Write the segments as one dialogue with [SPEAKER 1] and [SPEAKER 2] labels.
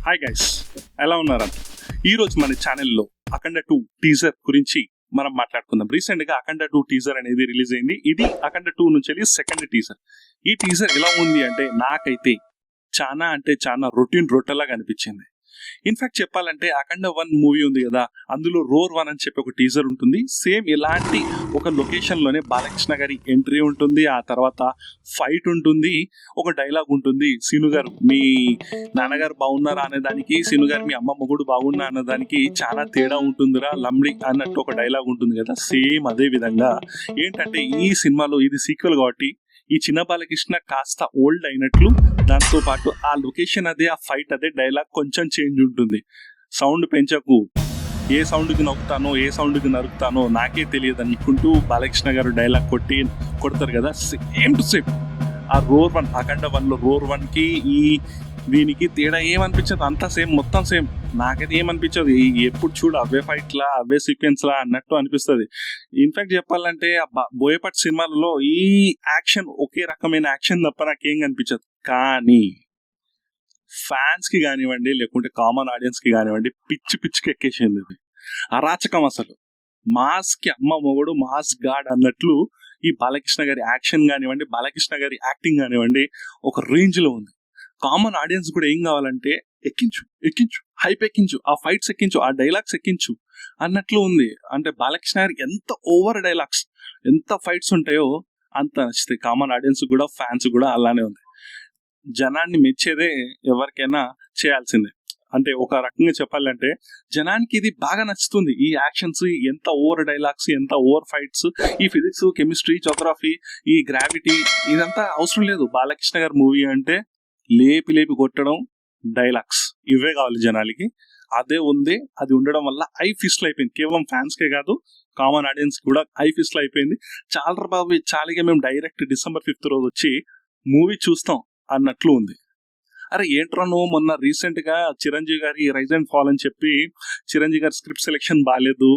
[SPEAKER 1] Hi guys, ఎలా ఉన్నారంట? ఈరోజు మన ఛానల్లో అఖండ 2 టీజర్ గురించి మనం మాట్లాడుకుందాం. రీసెంట్ గా అఖండ 2 టీజర్ అనేది రిలీజ్ అయింది. ఇది అఖండ 2 నుంచి సెకండ్ టీజర్. ఈ టీజర్ ఎలా ఉంది అంటే నాకైతే చాలా రొట్టెలాగా అనిపించింది. ఇన్ఫాక్ట్ చెప్పాలంటే అఖండ 1 మూవీ ఉంది కదా, అందులో రోర్ 1 అని చెప్పి ఒక టీజర్ ఉంటుంది. సేమ్ ఇలాంటి ఒక లొకేషన్ లోనే బాలకృష్ణ గారి ఎంట్రీ ఉంటుంది, ఆ తర్వాత ఫైట్ ఉంటుంది, ఒక డైలాగ్ ఉంటుంది. సీను గారు మీ నాన్నగారు బాగున్నారా అనే దానికి, సీను గారు మీ అమ్మ మొగుడు బాగున్నా అనే దానికి చాలా తేడా ఉంటుందిరా లమ్డి అన్నట్టు ఒక డైలాగ్ ఉంటుంది కదా. సేమ్ అదే విధంగా ఏంటంటే ఈ సినిమాలో ఇది సీక్వెల్ కాబట్టి ఈ చిన్న బాలకృష్ణ కాస్త ఓల్డ్ అయినట్లు, దాంతో పాటు ఆ లొకేషన్ అదే, ఆ ఫైట్ అదే, డైలాగ్ కొంచెం చేంజ్ ఉంటుంది. సౌండ్ పెంచకు, ఏ సౌండ్కి నొక్కుతానో ఏ సౌండ్కి నరుకుతానో నాకే తెలియదు అనుకుంటూ బాలకృష్ణ గారు డైలాగ్ కొడతారు కదా. సేమ్ టు సేమ్ ఆ రోర్ 1 అఖండ 1లో రోర్ 1కి దీనికి తేడా ఏమనిపించదు, అంతా సేమ్, మొత్తం సేమ్. నాకైతే ఏమనిపించదు, ఎప్పుడు చూడు అవే ఫైట్లా అవే సీక్వెన్స్లా అన్నట్టు అనిపిస్తుంది. ఇన్ఫాక్ట్ చెప్పాలంటే బోయపాటి సినిమాలలో ఈ యాక్షన్ ఒకే రకమైన యాక్షన్ తప్ప నాకేం కనిపించదు. కానీ ఫ్యాన్స్ కి కానివ్వండి, లేకుంటే కామన్ ఆడియన్స్ కి కానివ్వండి, పిచ్చికి ఎక్కేసింది ఇది. అరాచకం అసలు. మాస్ కి అమ్మ మొగుడు, మాస్ గాడ్ అన్నట్లు ఈ బాలకృష్ణ గారి యాక్షన్ కానివ్వండి, బాలకృష్ణ గారి యాక్టింగ్ కానివ్వండి, ఒక రేంజ్ లో ఉంది. కామన్ ఆడియన్స్ కూడా ఏం కావాలంటే ఎక్కించు హైప్ ఎక్కించు, ఆ ఫైట్స్ ఎక్కించు, ఆ డైలాగ్స్ ఎక్కించు అన్నట్లు ఉంది. అంటే బాలకృష్ణ గారి ఎంత ఓవర్ డైలాగ్స్, ఎంత ఫైట్స్ ఉంటాయో అంత నచ్చుతాయి కామన్ ఆడియన్స్ కూడా, ఫ్యాన్స్ కూడా. అలానే ఉంది. జనాన్ని మెచ్చేదే ఎవరికైనా చేయాల్సిందే. అంటే ఒక రకంగా చెప్పాలంటే జనానికి ఇది బాగా నచ్చుతుంది. ఈ యాక్షన్స్, ఎంత ఓవర్ డైలాగ్స్, ఎంత ఓవర్ ఫైట్స్, ఈ ఫిజిక్స్, కెమిస్ట్రీ, జోగ్రఫీ, ఈ గ్రావిటీ, ఇదంతా అవసరం లేదు. బాలకృష్ణ గారి మూవీ అంటే లేపి కొట్టడం, డైలాగ్స్, ఇవే కావాలి జనాలకి. అదే ఉంది. అది ఉండడం వల్ల ఐ ఫిస్ట్ అయిపోయింది. కేవలం ఫ్యాన్స్ కే కాదు, కామన్ ఆడియన్స్ కూడా ఐ ఫిస్ట్ అయిపోయింది. చాలా బాబు, చాలాగా మేము డైరెక్ట్ December 5th రోజు వచ్చి మూవీ చూస్తాం అన్నట్లు ఉంది. అరే ఏంట్రా నువ్వు మొన్న రీసెంట్ గా చిరంజీవి గారి రైజ్ అండ్ ఫాల్ అని చెప్పి చిరంజీవి గారి స్క్రిప్ట్ సెలెక్షన్ బాగాలేదు,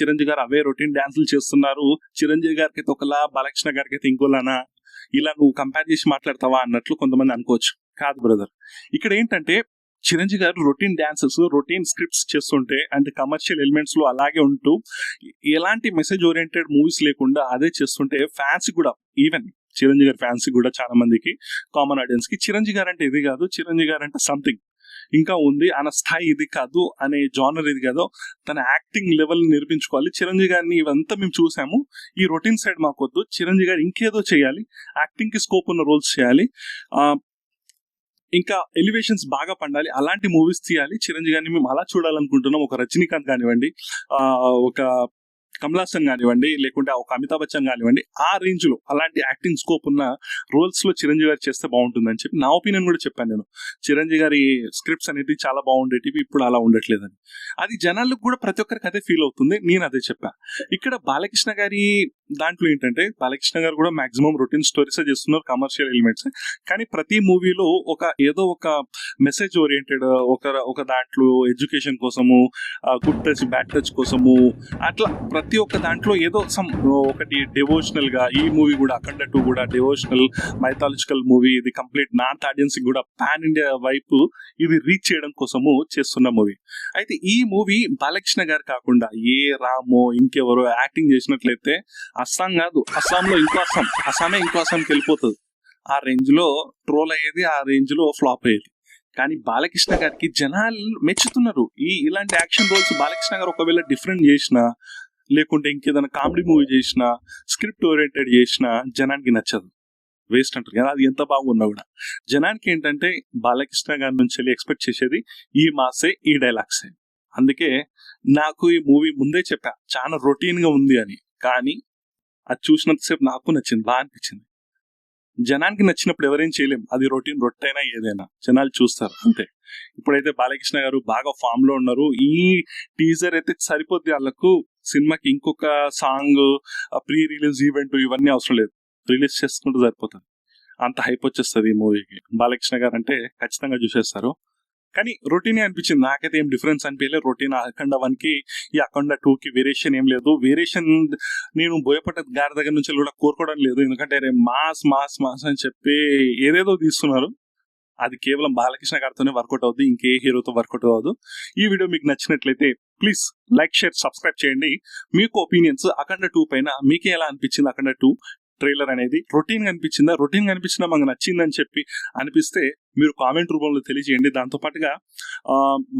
[SPEAKER 1] చిరంజీవి గారు అవే రొటీన్ డాన్సులు చేస్తున్నారు, చిరంజీవి గారికి అయితే ఒకలా, బాలకృష్ణ గారికి అయితే ఇంకోలానా, ఇలా నువ్వు కంపేర్ చేసి మాట్లాడతావా అన్నట్లు కొంతమంది అనుకోవచ్చు. కాదు బ్రదర్, ఇక్కడ ఏంటంటే చిరంజీవి గారు రొటీన్ డాన్సెస్, రొటీన్ స్క్రిప్ట్స్ చేస్తుంటే అంటే కమర్షియల్ ఎలిమెంట్స్ లో అలాగే ఉంటూ ఎలాంటి మెసేజ్ ఓరియంటెడ్ మూవీస్ లేకుండా అదే చేస్తుంటే ఫ్యాన్స్ కూడా, ఈవెన్ చిరంజీవి గారి ఫ్యాన్స్ కూడా చాలా మందికి, కామన్ ఆడియన్స్ కి చిరంజీవి గారు అంటే ఇది కాదు, చిరంజీవి గారు అంటే సంథింగ్ ఇంకా ఉంది, ఆయన స్థాయి ఇది కాదు, అనే జానర్ ఇది కాదు, తన యాక్టింగ్ లెవెల్ నిరూపించుకోవాలి. చిరంజీవి గారిని ఇవంతా మేము చూసాము, ఈ రొటీన్ సైడ్ మాకొద్దు, చిరంజీవి గారు ఇంకేదో చేయాలి, యాక్టింగ్ కి స్కోప్ ఉన్న రోల్స్ చేయాలి, ఇంకా ఎలివేషన్స్ బాగా పండాలి, అలాంటి మూవీస్ తీయాలి. చిరంజీవి గారిని మేము అలా చూడాలనుకుంటున్నాం. ఒక రజనీకాంత్ కానివ్వండి, ఒక కమల్ హాసన్ కానివ్వండి, లేకుంటే ఒక అమితాబ్ బచ్చన్ కానివ్వండి, ఆ రేంజ్ లో అలాంటి యాక్టింగ్ స్కోప్ ఉన్న రోల్స్ లో చిరంజీవి గారు చేస్తే బాగుంటుందని చెప్పి నా ఒపీనియన్ కూడా చెప్పాను నేను. చిరంజీవి గారి స్క్రిప్ట్స్ అనేది చాలా బాగుండేటివి, ఇప్పుడు అలా ఉండట్లేదని. అది జనాలకు కూడా ప్రతి ఒక్కరికి అదే ఫీల్ అవుతుంది. నేను అదే చెప్పా. ఇక్కడ బాలకృష్ణ గారి దాంట్లో ఏంటంటే బాలకృష్ణ గారు కూడా మాక్సిమం రొటీన్ స్టోరీస్ చేస్తున్నారు, కమర్షియల్ ఎలిమెంట్స్. కానీ ప్రతి మూవీలో ఏదో ఒక మెసేజ్ ఓరియంటెడ్, ఒక దాంట్లో ఎడ్యుకేషన్ కోసము, గుడ్ టచ్ బ్యాడ్ టచ్ కోసము, అట్లా ప్రతి ఒక్క దాంట్లో ఏదో ఒకటి డివోషనల్ గా. ఈ మూవీ కూడా అఖండ 2 కూడా డివోషనల్ మైథాలజికల్ మూవీ. ఇది కంప్లీట్ నార్త్ ఆడియన్స్ కూడా పాన్ ఇండియా వైపు ఇది రీచ్ చేయడం కోసము చేస్తున్న మూవీ. అయితే ఈ మూవీ బాలకృష్ణ గారు కాకుండా ఏ రామో ఇంకెవరో యాక్టింగ్ చేసినట్లయితే అస్సాం కాదు, అస్సాంలో ఇంకో అస్సాం, అస్సామే ఇంకో అస్సాంకి వెళ్ళిపోతుంది. ఆ రేంజ్ లో ట్రోల్ అయ్యేది, ఆ రేంజ్ లో ఫ్లాప్ అయ్యేది. కానీ బాలకృష్ణ గారికి జనాలు మెచ్చుతున్నారు. ఇలాంటి యాక్షన్ రోల్స్ బాలకృష్ణ గారు ఒకవేళ డిఫరెంట్ చేసినా, లేకుంటే ఇంకేదైనా కామెడీ మూవీ చేసినా, స్క్రిప్ట్ ఓరియంటెడ్ చేసినా జనానికి నచ్చదు, వేస్ట్ అంటారు కదా. అది ఎంత బాగున్నా కూడా జనానికి ఏంటంటే బాలకృష్ణ గారి నుంచి ఎక్స్పెక్ట్ చేసేది ఈ మాసే, ఈ డైలాగ్సే. అందుకే నాకు ఈ మూవీ ముందే చెప్పా చాలా రొటీన్ గా ఉంది అని. కానీ అది చూసినంతసేపు నాకు నచ్చింది, బాగా అనిపించింది. జనానికి నచ్చినప్పుడు ఎవరేం చేయలేం, అది రొటీన్, రొట్టైనా ఏదైనా జనాలు చూస్తారు అంతే. ఇప్పుడైతే బాలకృష్ణ గారు బాగా ఫామ్ లో ఉన్నారు. ఈ టీజర్ అయితే సరిపోద్ది వాళ్ళకు. సినిమాకి ఇంకొక సాంగ్, ప్రీ రిలీజ్ ఈవెంట్ ఇవన్నీ అవసరం లేదు, రిలీజ్ చేసుకుంటూ సరిపోతుంది. అంత హైప్ వచ్చేస్తుంది ఈ మూవీకి. బాలకృష్ణ గారు అంటే ఖచ్చితంగా చూసేస్తారు. కానీ రొటీనే అనిపించింది నాకైతే, ఏం డిఫరెన్స్ అనిపించలేదు. రొటీన్ అఖండ 1కి ఈ అఖండ 2కి వేరియేషన్ ఏం లేదు. వేరియేషన్ నేను బోయపాటి గారి దగ్గర నుంచి కూడా కోరుకోవడం లేదు, ఎందుకంటే మాస్ మాస్ మాస్ అని చెప్పి ఏదేదో తీస్తున్నారు. అది కేవలం బాలకృష్ణ గారితోనే వర్కౌట్ అవుతుంది, ఇంకే హీరోతో వర్కౌట్ అవ్వదు. ఈ వీడియో మీకు నచ్చినట్లయితే ప్లీజ్ లైక్, షేర్, సబ్స్క్రైబ్ చేయండి. మీకు ఒపీనియన్స్ అఖండ 2 పైన మీకే ఎలా అనిపించింది? అఖండ 2 ట్రైలర్ అనేది రొటీన్ అనిపించిందా? రొటీన్ అనిపించినా మాకు నచ్చిందని చెప్పి అనిపిస్తే మీరు కామెంట్ రూపంలో తెలియజేయండి. దాంతో పాటుగా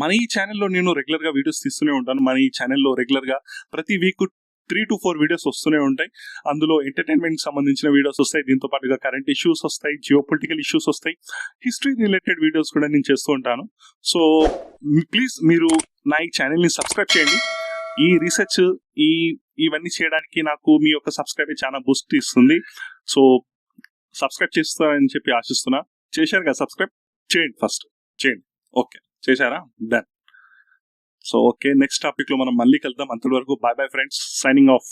[SPEAKER 1] మన ఈ ఛానల్లో నేను రెగ్యులర్ గా వీడియోస్ తీస్తూనే ఉంటాను. మన ఈ ఛానల్లో రెగ్యులర్ గా ప్రతి వీక్ 3 to 4 వీడియోస్ వస్తూనే ఉంటాయి. అందులో ఎంటర్టైన్మెంట్ సంబంధించిన వీడియోస్ వస్తాయి, దీంతో పాటుగా కరెంట్ ఇష్యూస్ వస్తాయి, జియో పొలిటికల్ ఇష్యూస్ వస్తాయి, హిస్టరీ రిలేటెడ్ వీడియోస్ కూడా నేను చేస్తూ ఉంటాను. సో ప్లీజ్ మీరు నా ఈ ఛానల్ ని సబ్స్క్రైబ్ చేయండి. ఈ రీసెర్చ్ ఇవన్నీ చేయడానికి నాకు మీ యొక్క సబ్స్క్రైబ్ చాలా బూస్ట్ ఇస్తుంది. సో సబ్స్క్రైబ్ చేస్తారని చెప్పి ఆశిస్తున్నా. చేశారు కదా, సబ్స్క్రైబ్ చేయండి, ఫస్ట్ చేయండి. ఓకే, చేశారా? Done. So okay, next topic లో మనం మళ్ళీ కలుద్దాం. అంతవరకు bye bye friends, signing of.